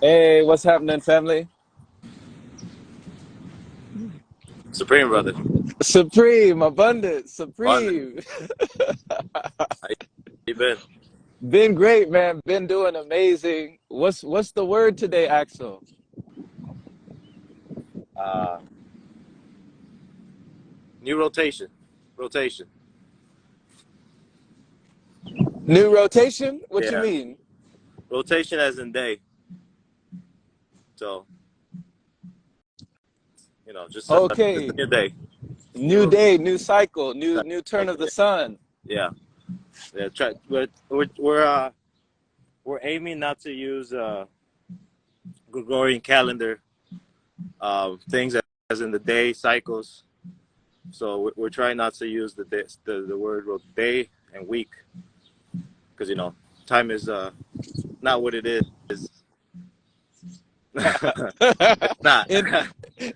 Hey, what's happening, family? Supreme brother. Supreme, abundant, Abundant. supreme. How you been? Been great, man. Been doing amazing. What's the word today, Axel? Uh, New rotation. Rotation. New rotation? What you Yeah. mean? Rotation as in day. So, just it's a Okay. new day. New New rotation. day, new cycle, new turn of the Yeah. sun. Yeah. Yeah. We're aiming not to use Gregorian calendar things as in the day cycles. So we're trying not to use the word day and week because time is not what it is. It's not.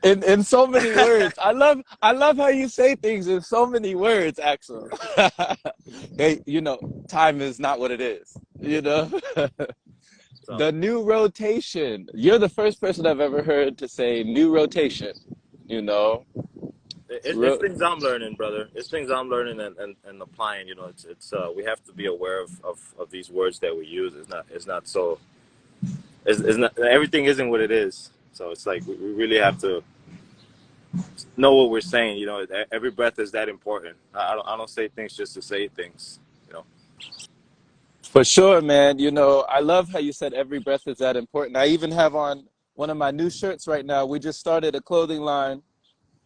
in in so many words. I love how you say things in so many words, Axel. Hey, time is not what it is. So The new rotation. You're the first person I've ever heard to say new rotation. You know, it's Ro- things I'm learning, brother. It's things I'm learning and applying. It's we have to be aware of these words that we use. It's not so it's not everything isn't what it is. So it's like we really have to know what we're saying. Every breath is that important. I don't say things just to say things. You know. for sure, man. I love how you said every breath is that important. I even have on one of my new shirts right now. We just started a clothing line. Uh,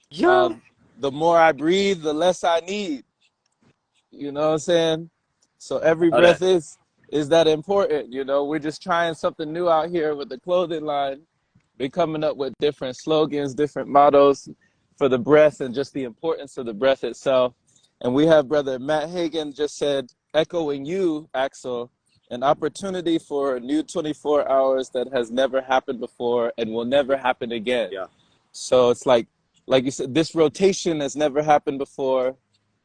Yeah. the more I breathe, the less I need. You know what I'm saying? So every Oh, that. breath is that important. We're just trying something new out here with the clothing line. We're coming up with different slogans, different mottos for the breath and just the importance of the breath itself. And we have brother Matt Hagan just said, echoing you, Axel, an opportunity for a new 24 hours that has never happened before and will never happen again. Yeah. So it's like you said, this rotation has never happened before,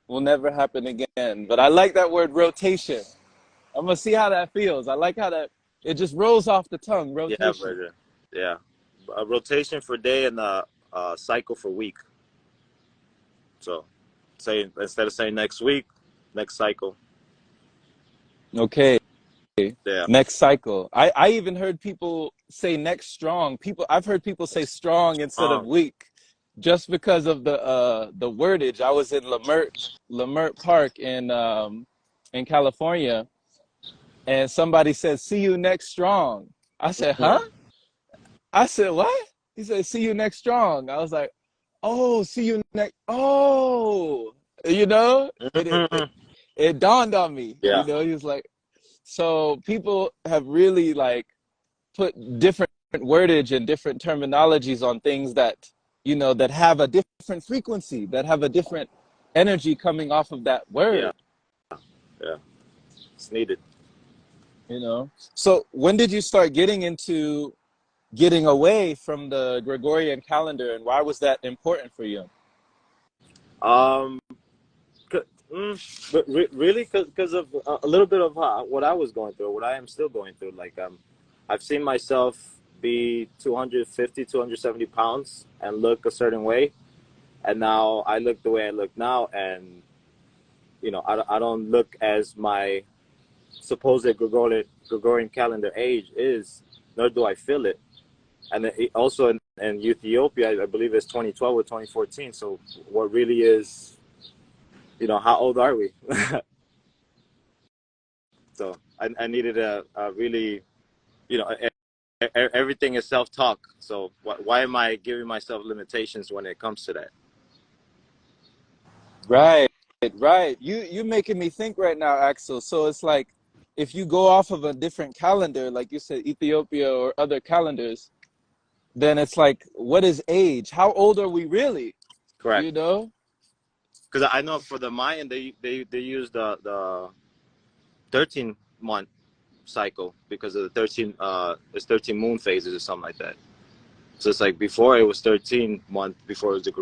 will never happen again. But I like that word rotation. I'm gonna see how that feels. I like how that it just rolls off the tongue, Yeah, rotation. brother. Yeah. A rotation for day and a cycle for week. So, say instead of saying next week, next cycle. Okay. Yeah. Next cycle. I even heard people say next strong. I've heard people say strong instead of Um. weak, just because of the wordage. I was in Lamert Park in California, and somebody said, "See you next strong." I said, "Huh?" Mhm. I said, "What?" He said, "See you next strong." I was like, "Oh, see you next." Oh, you know, it it it, Mhm. it dawned on me. Yeah. He was like, so people have really like put different wordage and different terminologies on things that have a different frequency, that have a different energy coming off of that Yeah. word. Yeah. It's needed. So when did you start getting away from the Gregorian calendar, and why was that important for you? Um. c- but really, because of a little bit of what I was going through, what I am still going through. Like I've seen myself be 250, 270 pounds and look a certain way, and now I look the way I look now, and I don't look as my supposed Gregorian calendar age is, nor do I feel it. And also in Ethiopia, I believe it's 2012 or 2014. So what really is, how old are we? So I needed a really, you know, everything is self-talk. So why am I giving myself limitations when it comes to that? Right, right. You making me think right now, Axel. So it's like if you go off of a different calendar, like you said, Ethiopia or other calendars, then it's like, what is age? How old are we really? Correct. You know? Because I know for the Mayan, they use the 13-month cycle because of the 13 moon phases or something like that. So it's like before it was 13 month before it was the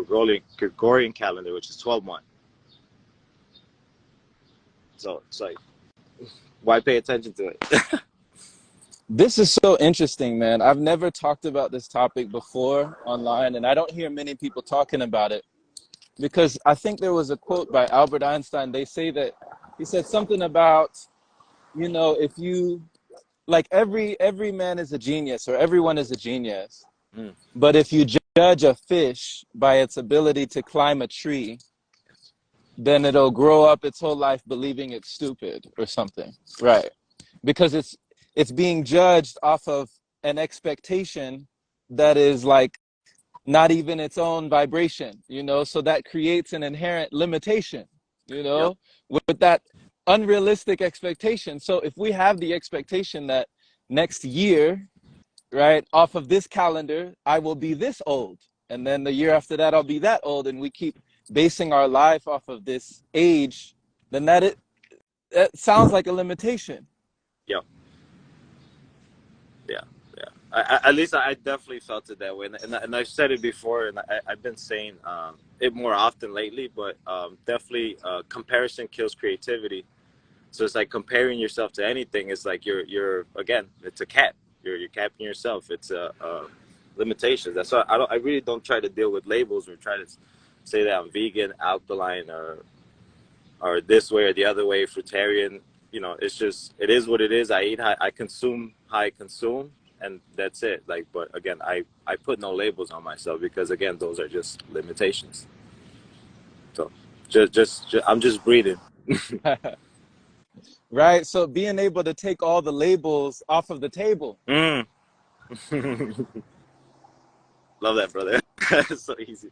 Gregorian calendar, which is 12 month. So it's like, why pay attention to it? This is so interesting, man. I've never talked about this topic before online, and I don't hear many people talking about it because I think there was a quote by Albert Einstein. They say that he said something about, if you like every man is a genius or everyone is a genius, Mm. but if you judge a fish by its ability to climb a tree, then it'll grow up its whole life believing it's stupid or something, right? Because it's being judged off of an expectation that is like not even its own vibration, so that creates an inherent limitation, Yep. with that unrealistic expectation. So if we have the expectation that next year, right, off of this calendar, I will be this old, and then the year after that, I'll be that old, and we keep basing our life off of this age, then that sounds like a limitation. Yep. Yeah. Yeah. At least I definitely felt it that way, and I've said it before, and I've been saying it more often lately. But definitely, comparison kills creativity. So it's like comparing yourself to anything is like you're again, it's a cap. You're capping yourself. It's a limitations. That's why I really don't try to deal with labels or try to say that I'm vegan, alkaline, or this way or the other way, fruitarian. It's just, it is what it is. I eat how I consume, how I consume, and that's it. Like, but again, I put no labels on myself because again, those are just limitations. So just I'm just breathing. Right? So being able to take all the labels off of the table. Mm. Love that, brother. It's so easy.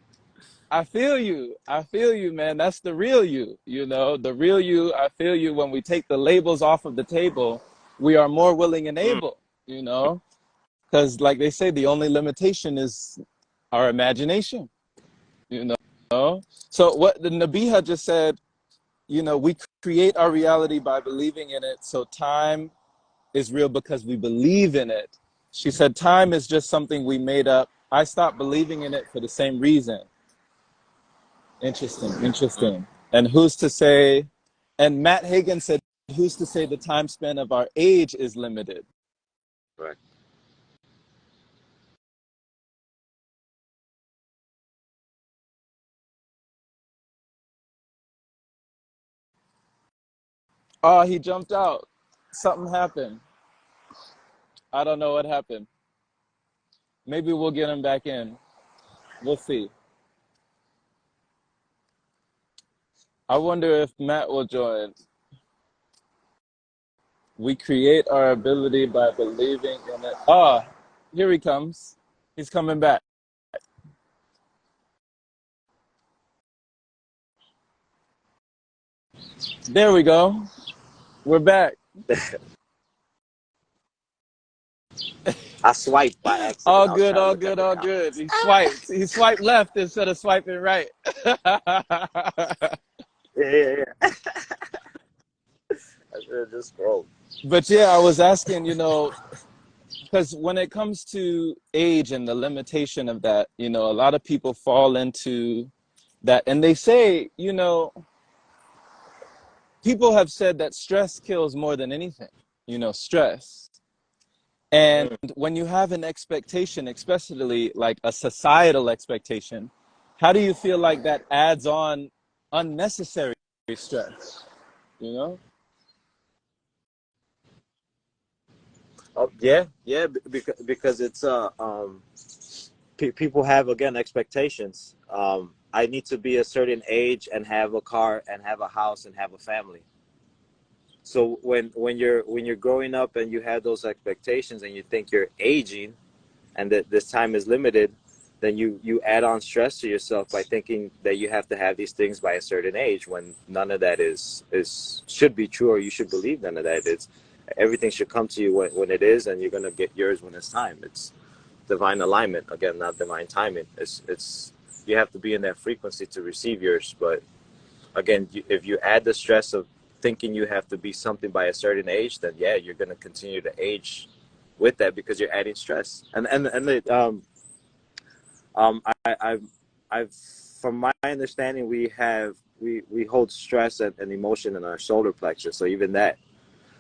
I feel you. I feel you, man. That's the real you, the real you. I feel you. When we take the labels off of the table, we are more willing and Mm. able, because like they say, the only limitation is our imagination, you know? So what the Nabiha just said, we create our reality by believing in it. So time is real because we believe in it. She said, time is just something we made up. I stopped believing in it for the same reason. Interesting, Mm. interesting. And who's to say, and Matt Hagen said, who's to say the time span of our age is limited? Right. Oh, he jumped out. Something happened. I don't know what happened. Maybe we'll get him back in. We'll see. I wonder if Matt will join. We create our ability by believing in it. Ah, here he comes. He's coming back. There we go. We're back. I swiped by accident. All I was good, trying to all look at good, the all count. good. He swiped. He swiped left instead of swiping right. Yeah, yeah, yeah. I should have just scrolled. But yeah, I was asking, because when it comes to age and the limitation of that, a lot of people fall into that. And they say, people have said that stress kills more than anything, stress. And Mm. when you have an expectation, especially like a societal expectation, how do you feel like that adds on unnecessary stress? You know? Oh, yeah, yeah, because it's people have again expectations. I need to be a certain age and have a car and have a house and have a family. So when you're growing up and you have those expectations and you think you're aging and that this time is limited, then you add on stress to yourself by thinking that you have to have these things by a certain age when none of that is should be true, or you should believe none of that is. Everything should come to you when it is, and you're gonna get yours when it's time. It's divine alignment again, not divine timing. It's you have to be in that frequency to receive yours. But again, if you add the stress of thinking you have to be something by a certain age, then yeah, you're gonna continue to age with that because you're adding stress. And it, I've from my understanding, we hold stress and emotion in our solar plexus. So even that.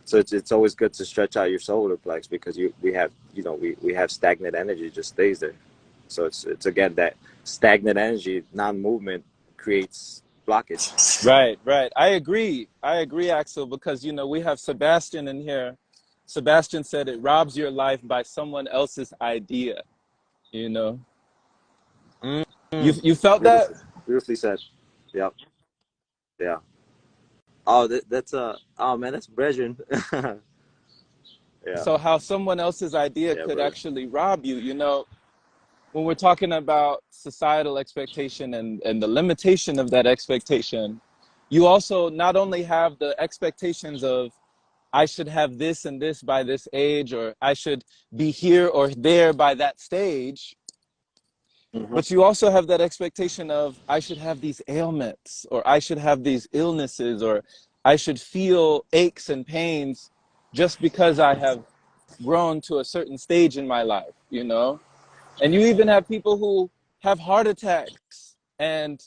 So it's always good to stretch out your solar plex because we have we have stagnant energy just stays there. So it's again that stagnant energy, non-movement creates blockage. Right, right. I agree, Axel, because we have Sebastian in here. Sebastian said it robs your life by someone else's idea. You know, Mm, you felt that? beautiful, beautifully said. Yep. Yeah. Oh, that's oh man, that's brethren. Yeah. So how someone else's idea Yeah, could brother. actually rob you, when we're talking about societal expectation and the limitation of that expectation, you also not only have the expectations of I should have this and this by this age, or I should be here or there by that stage, Hmm. but you also have that expectation of I should have these ailments, or I should have these illnesses, or I should feel aches and pains just because I have grown to a certain stage in my life. And you even have people who have heart attacks and,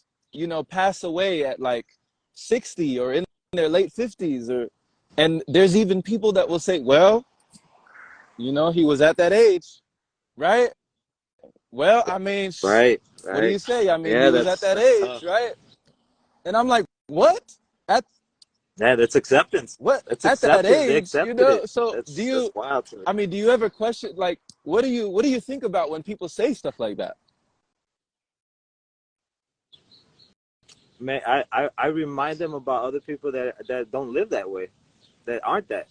pass away at like 60 or in their late 50s. And there's even people that will say, well, he was at that age, right? Well, I mean, Right, what do right. you say? I mean, Yeah, he was at that that's age, tough. right? And I'm like, what? At Yeah, that's acceptance. what? That's At that acceptance. They age, accepted it. So That's wild to me. I mean, do you ever question, like, what do you think about when people say stuff like that? Man, I remind them about other people that don't live that way, that aren't that,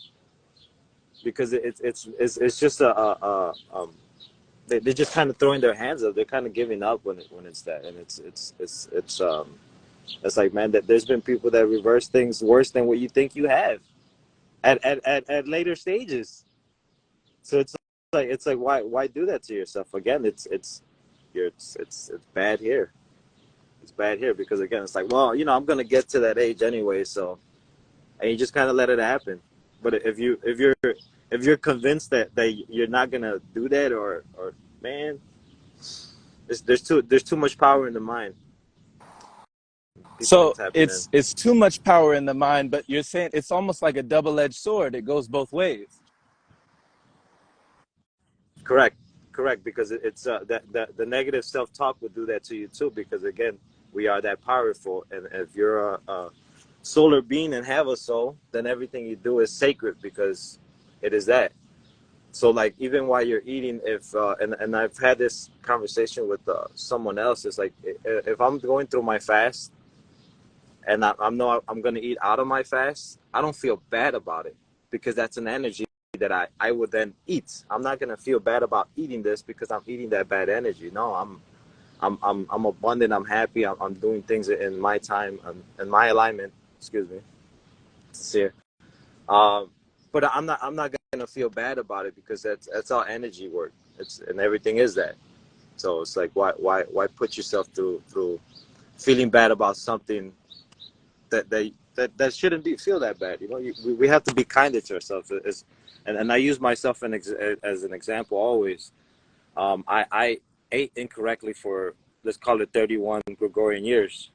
because it's just they're just kind of throwing their hands up. They're kind of giving up when it's that, and it's like, man, that there's been people that reverse things worse than what you think you have at later stages. So it's like why do that to yourself again? It's bad here. It's bad here because again, it's like, well, I'm gonna get to that age anyway, so, and you just kind of let it happen. But if you're convinced that you're not gonna do that, or man, there's too much power in the mind. People So ain't tapping in. it's too much power in the mind, but you're saying it's almost like a double-edged sword. It goes both ways. Correct, correct. Because it's that the negative self talk would do that to you too. Because again, we are that powerful, and if you're a solar being and have a soul, then everything you do is sacred because it is that. So like even while you're eating, if and I've had this conversation with someone else, it's like if I'm going through my fast and I'm know I'm gonna eat out of my fast, I don't feel bad about it because that's an energy that I would then eat. I'm not gonna feel bad about eating this because I'm eating that bad energy. No, I'm abundant. I'm happy. I'm doing things in my time and in my alignment. Excuse me. It's here. Um, but I'm not gonna feel bad about it because that's how energy work. It's and everything is that. So it's like why put yourself through feeling bad about something that shouldn't be feel that bad. We have to be kinder to ourselves. And I use myself as an example always. I ate incorrectly for, let's call it, 31 Gregorian years,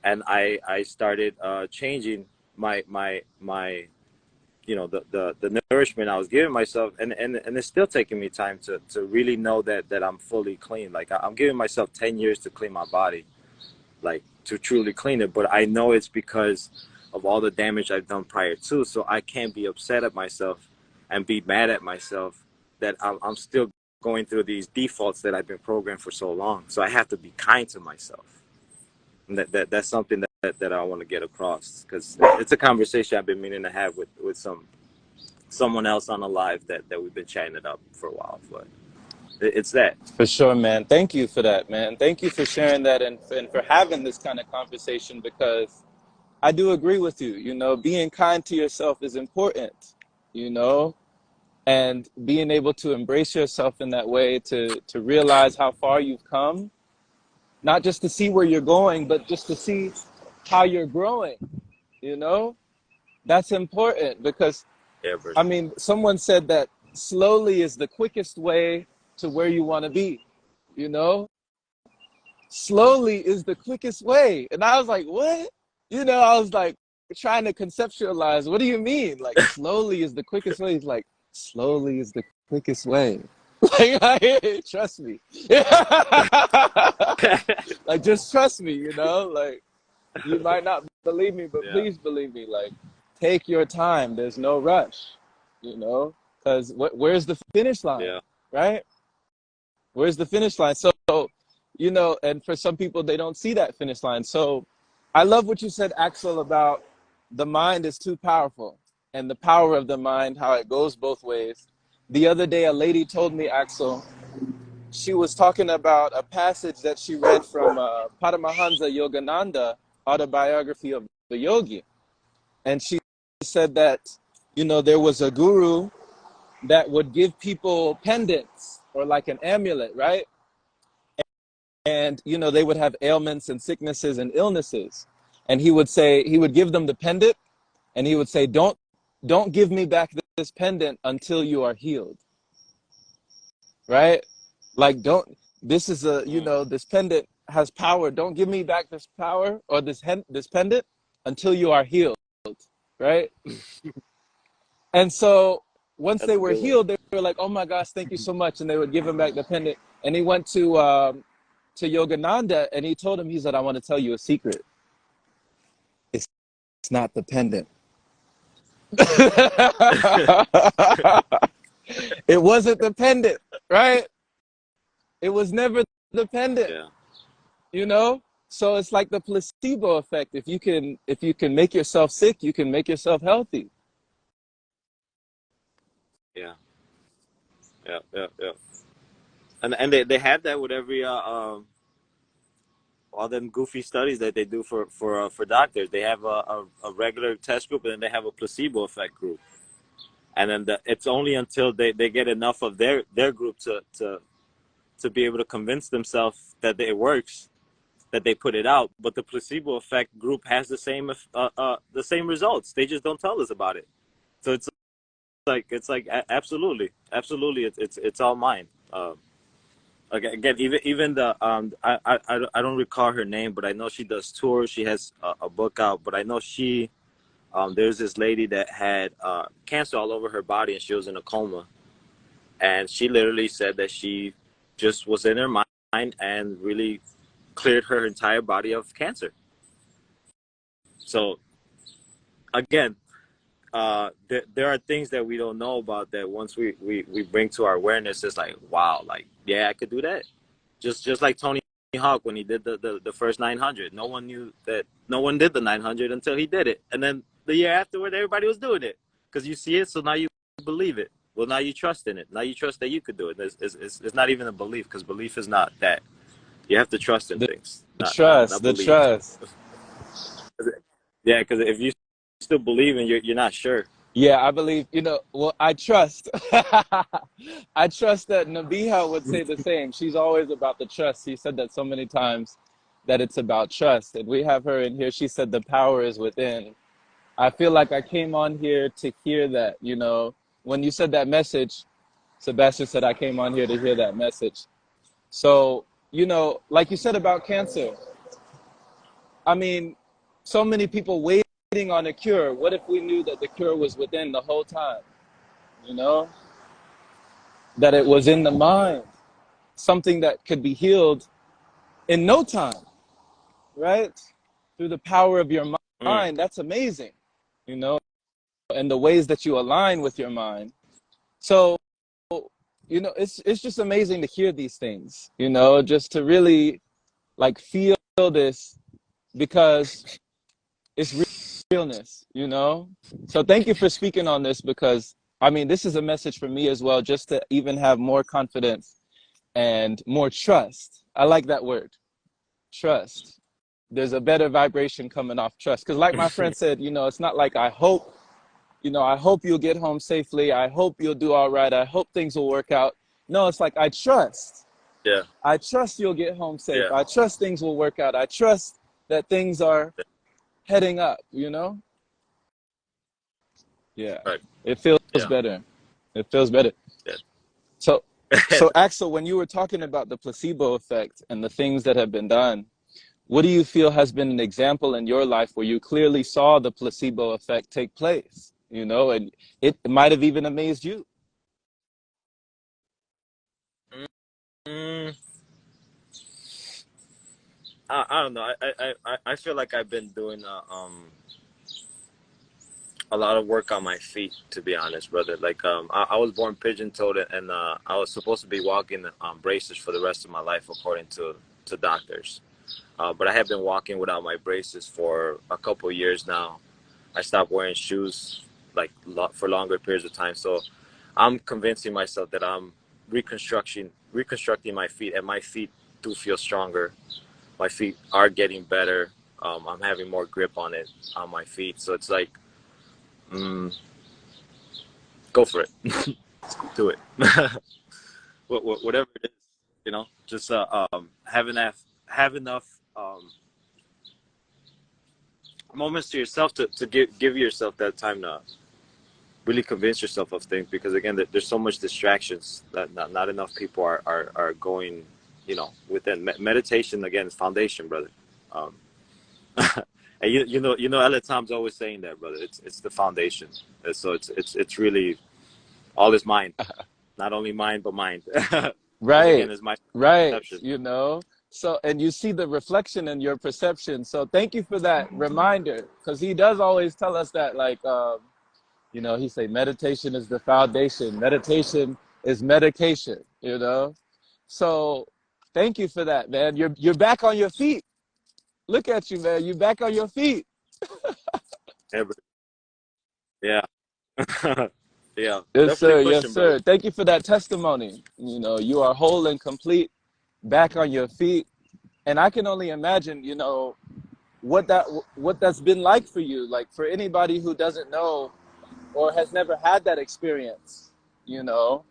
and I started changing my the nourishment I was giving myself, and it's still taking me time to really know that I'm fully clean. Like I'm giving myself 10 years to clean my body, like to truly clean it. But I know it's because of all the damage I've done prior to, so I can't be upset at myself and be mad at myself that I'm still going through these defaults that I've been programmed for so long. So I have to be kind to myself. And that's something that I want to get across because it's a conversation I've been meaning to have with someone else on the live that we've been chatting it up for a while. But it's that. For sure, man. Thank you for that, man. Thank you for sharing that and for having this kind of conversation because I do agree with you. Being kind to yourself is important, you know, and being able to embrace yourself in that way to realize how far you've come, not just to see where you're going, but just to see how you're growing, you know? That's important because, Yeah, I version. mean, someone said that slowly is the quickest way to where you want to be, you know? Slowly is the quickest way. And I was like, what? I was like, trying to conceptualize, what do you mean? Like, slowly is the quickest way. He's like, slowly is the quickest way. Like, trust me. Like, just trust me, you know? Like, you might not believe me, but Yeah. please believe me. Like, take your time. There's no rush, you know? Because where's the finish line, Yeah. right? Where's the finish line? So, you know, and for some people, they don't see that finish line. So I love what you said, Axel, about the mind is too powerful and the power of the mind, how it goes both ways. The other day, a lady told me, Axel, she was talking about a passage that she read from Paramahansa Yogananda, autobiography of the yogi. And she said that, you know, there was a guru that would give people pendants or like an amulet, right? And, you know, they would have ailments and sicknesses and illnesses. And he would say, he would give them the pendant and he would say, don't give me back this pendant until you are healed, right? Like, this is you know, this pendant has power. Don't give me back this power or this pendant until you are healed, right? And so once That's they a were good one. healed, they were like, oh my gosh, thank you so much. And they would give him back the pendant. And he went to Yogananda and he told him, he said, I want to tell you a secret. It's not the pendant. It wasn't the pendant, right? It was never the pendant, Yeah. you know? So it's like the placebo effect. If you can make yourself sick, you can make yourself healthy. Yeah. Yeah. Yeah. Yeah. And they have that with every all them goofy studies that they do for doctors. They have a regular test group and then they have a placebo effect group. And then it's only until they get enough of their group to be able to convince themselves that it works, that they put it out. But the placebo effect group has the same results. They just don't tell us about it. So it's like absolutely it's all mine. Again, even the I don't recall her name, but I know she does tours. She has a book out, but I know there's this lady that had cancer all over her body and she was in a coma, and she literally said that she just was in her mind and really cleared her entire body of cancer. So again, there are things that we don't know about that once we bring to our awareness, it's like, wow, like, yeah, I could do that. Just like Tony Hawk when he did the first 900. No one knew that, no one did the 900 until he did it. And then the year afterward, everybody was doing it because you see it. So now you believe it. Well, now you trust in it. Now you trust that you could do it. It's not even a belief, because belief is not that. You have to trust in The things, not the believe. trust. Yeah, because if you still believe and you're not sure. Yeah, I believe, you know, well, I trust. I trust that Nabiha would say the same. She's always about the trust. She said that so many times that it's about trust. And we have her in here. She said the power is within. I feel like I came on here to hear that, you know, when you said that message, Sebastian said I came on here to hear that message. So, you know, like you said about cancer, I mean, so many people waiting on a cure. What if we knew that the cure was within the whole time? You know, that it was in the mind, something that could be healed in no time, right? Through the power of your Mm, mind. That's amazing, you know, and the ways that you align with your mind. So, you know, it's just amazing to hear these things, you know, just to really like feel this, because it's realness, you know? So thank you for speaking on this, because I mean, this is a message for me as well, just to even have more confidence and more trust. I like that word, trust. There's a better vibration coming off trust. Because like my friend said, you know, it's not like I hope, you know, I hope you'll get home safely. I hope you'll do all right. I hope things will work out. No, it's like I trust. yeah, I trust you'll get home safe. yeah, I trust things will work out. I trust that things are heading up, you know? Yeah. right, It feels yeah, better. It feels better. yeah. So so Axel, when you were talking about the placebo effect and the things that have been done, what do you feel has been an example in your life where you clearly saw the placebo effect take place, you know, and it might have even amazed you? Mm, I don't know. I feel like I've been doing a lot of work on my feet, to be honest, brother. Like I was born pigeon-toed, and I was supposed to be walking on braces for the rest of my life, according to doctors. But I have been walking without my braces for a couple of years now. I stopped wearing shoes like for longer periods of time. So I'm convincing myself that I'm reconstructing my feet, and my feet do feel stronger. My feet are getting better. I'm having more grip on my feet. So it's like, mm, go for it, do it, whatever it is, you know. Just have enough moments to yourself to give yourself that time to really convince yourself of things, because again, there's so much distractions that not enough people are going, you know, within meditation. Again, is foundation, brother. um and Ella Tom's always saying that, brother. It's the foundation. And so it's really all is mind, not only mind but mind. Because again, Right, it's my right, perception. you know. So, and you see the reflection in your perception. So, thank you for that reminder, because he does always tell us that, like, you know, he say meditation is the foundation, meditation is medication, you know. So, thank you for that, man. You're back on your feet. Look at you, man. You're back on your feet. Yeah, yeah. Yeah, Yes, definitely sir. Yes, pushing, brother. sir. Thank you for that testimony. You know, you are whole and complete, back on your feet. And I can only imagine, you know, what that what that's been like for you. Like for anybody who doesn't know or has never had that experience, you know,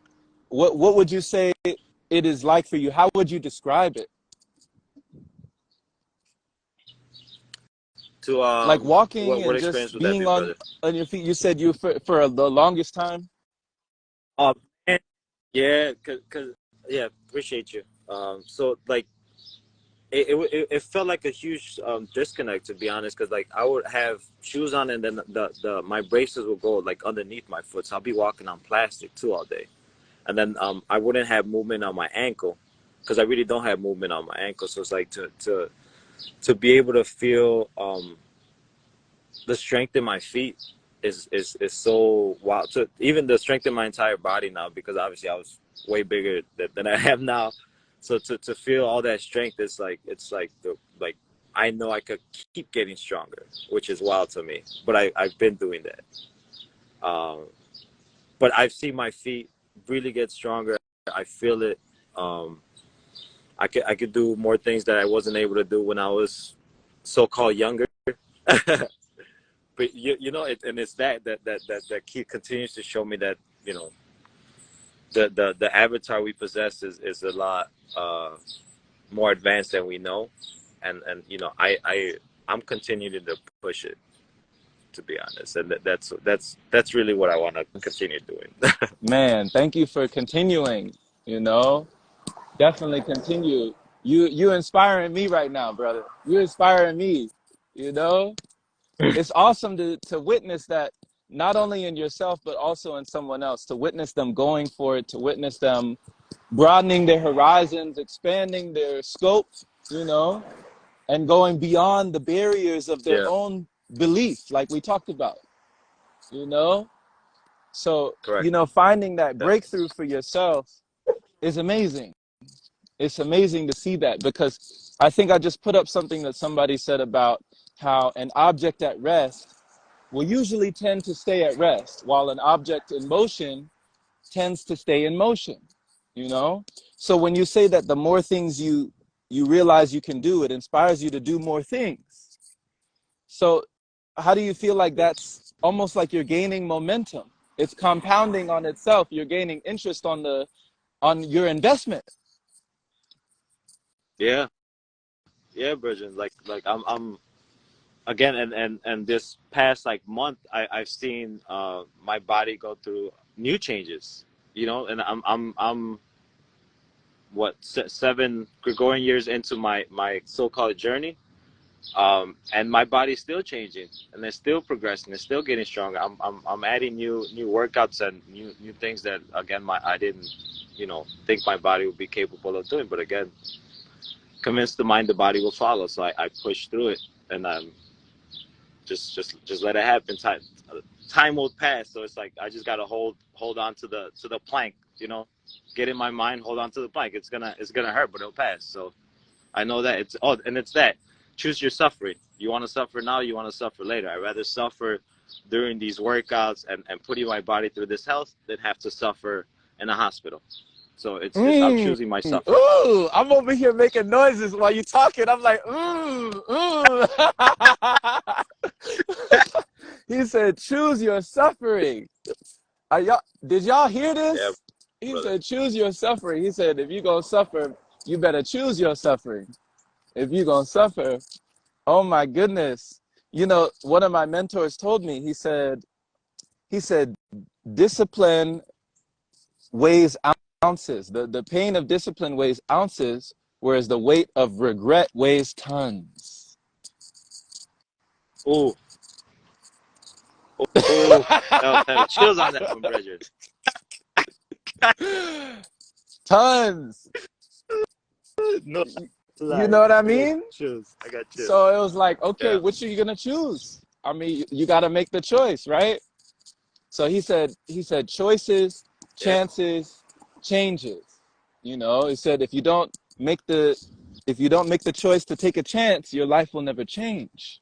what would you say it is like for you? How would you describe it? To Like walking what and experience just would that being be, brother? on your feet. You said you for the longest time. Um, and yeah, cause yeah, appreciate you. So like it felt like a huge disconnect, to be honest, because like I would have shoes on, and then the my braces would go like underneath my foot, so I'll be walking on plastic too all day, and then I wouldn't have movement on my ankle, because I really don't have movement on my ankle. So it's like to be able to feel the strength in my feet is so wild. So even the strength in my entire body now, because obviously I was way bigger than I am now. So to feel all that strength is like, it's like like I know I could keep getting stronger, which is wild to me. But I've been doing that. But I've seen my feet really get stronger. I feel it. Um, I could do more things that I wasn't able to do when I was so-called younger. But and it's that key continues to show me that, you know, the avatar we possess is a lot more advanced than we know. And I'm continuing to push it, to be honest. And that's really what I want to continue doing. Man, thank you for continuing. You know, definitely continue. You inspiring me right now, brother. You inspiring me. You know, it's awesome to witness that, not only in yourself but also in someone else. To witness them going for it. To witness them broadening their horizons, expanding their scope. You know, and going beyond the barriers of their Yeah, own belief, like we talked about. You know, so correct. finding that Yeah. breakthrough for yourself is amazing. It's amazing to see that, because I think I just put up something that somebody said about how an object at rest will usually tend to stay at rest, while an object in motion tends to stay in motion, you know? So when you say that the more things you realize you can do, it inspires you to do more things. So how do you feel like that's almost like you're gaining momentum? It's compounding on itself. You're gaining interest on your investment. Yeah, yeah, Bridget. Like I'm again, and this past like month, I've seen my body go through new changes, and I'm what, 7 Gregorian years into my so-called journey. And my body's still changing, and it's still progressing. It's still getting stronger. I'm adding new workouts and new things that again I didn't think my body would be capable of doing. But again, convinced the mind, the body will follow. So I push through it, and just let it happen. Time will pass. So it's like I just gotta hold on to the plank. Get in my mind, hold on to the plank. It's gonna hurt, but it'll pass. So I know that it's that. Choose your suffering. You want to suffer now, you want to suffer later. I'd rather suffer during these workouts and putting my body through this health than have to suffer in a hospital. So it's I'm choosing my suffering. Ooh, I'm over here making noises while you're talking. I'm like, ooh. He said, choose your suffering. Did y'all hear this? Yeah, He brother. said, choose your suffering. He said, if you're going to suffer, you better choose your suffering. If you're going to suffer, oh my goodness. One of my mentors told me, he said, discipline weighs ounces. The pain of discipline weighs ounces, whereas the weight of regret weighs tons. Ooh. Ooh. Chills on that one, Bridget. Tons. No. You know what I mean? Chills. I got chills. So it was like, okay, Yeah. which are you going to choose? I mean, you got to make the choice, right? So he said choices, chances, changes. He said if you don't make the choice to take a chance, your life will never change.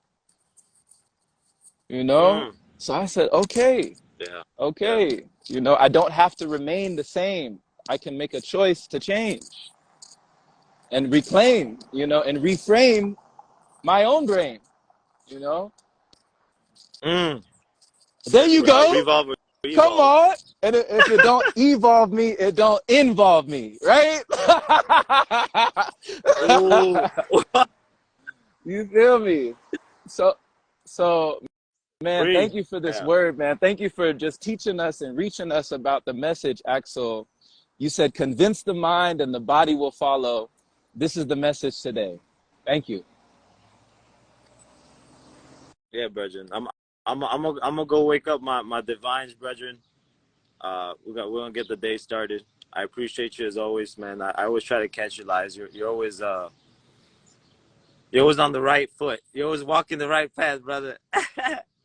So I said, okay. Yeah. Okay. I don't have to remain the same. I can make a choice to change and reclaim, and reframe my own brain, There you go. Revolve. Come on. And if it don't evolve me, it don't involve me, right? Ooh. You feel me? So man, Free. thank you for this word, man. Thank you for just teaching us and reaching us about the message, Axel. You said, convince the mind and the body will follow. This is the message today. Thank you. Yeah, brethren. I'm gonna go wake up my divines, brethren. We're gonna get the day started. I appreciate you as always, man. I always try to catch your lives. You're always on the right foot. You're always walking the right path, brother.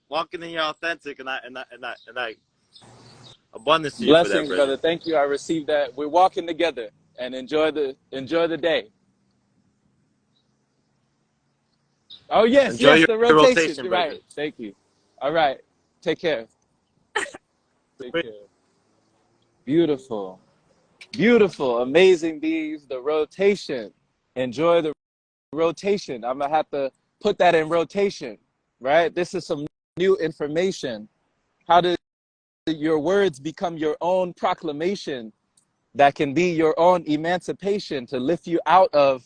Walking in your authentic, and I abundance to you for that, Blessings, brethren. brother. Thank you. I received that. We're walking together, and enjoy the day. Oh, yes, Enjoy yes, your the rotation. rotation, You're brethren. right. Thank you. All right. Take care. Take care. Beautiful. Beautiful. Amazing bees. The rotation. Enjoy the rotation. I'm going to have to put that in rotation, right? This is some new information. How do your words become your own proclamation that can be your own emancipation to lift you out of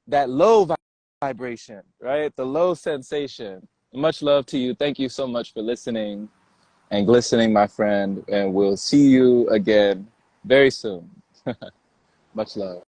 that low vibration, right? The low sensation. Much love to you. Thank you so much for listening and glistening, my friend. And we'll see you again very soon. Much love.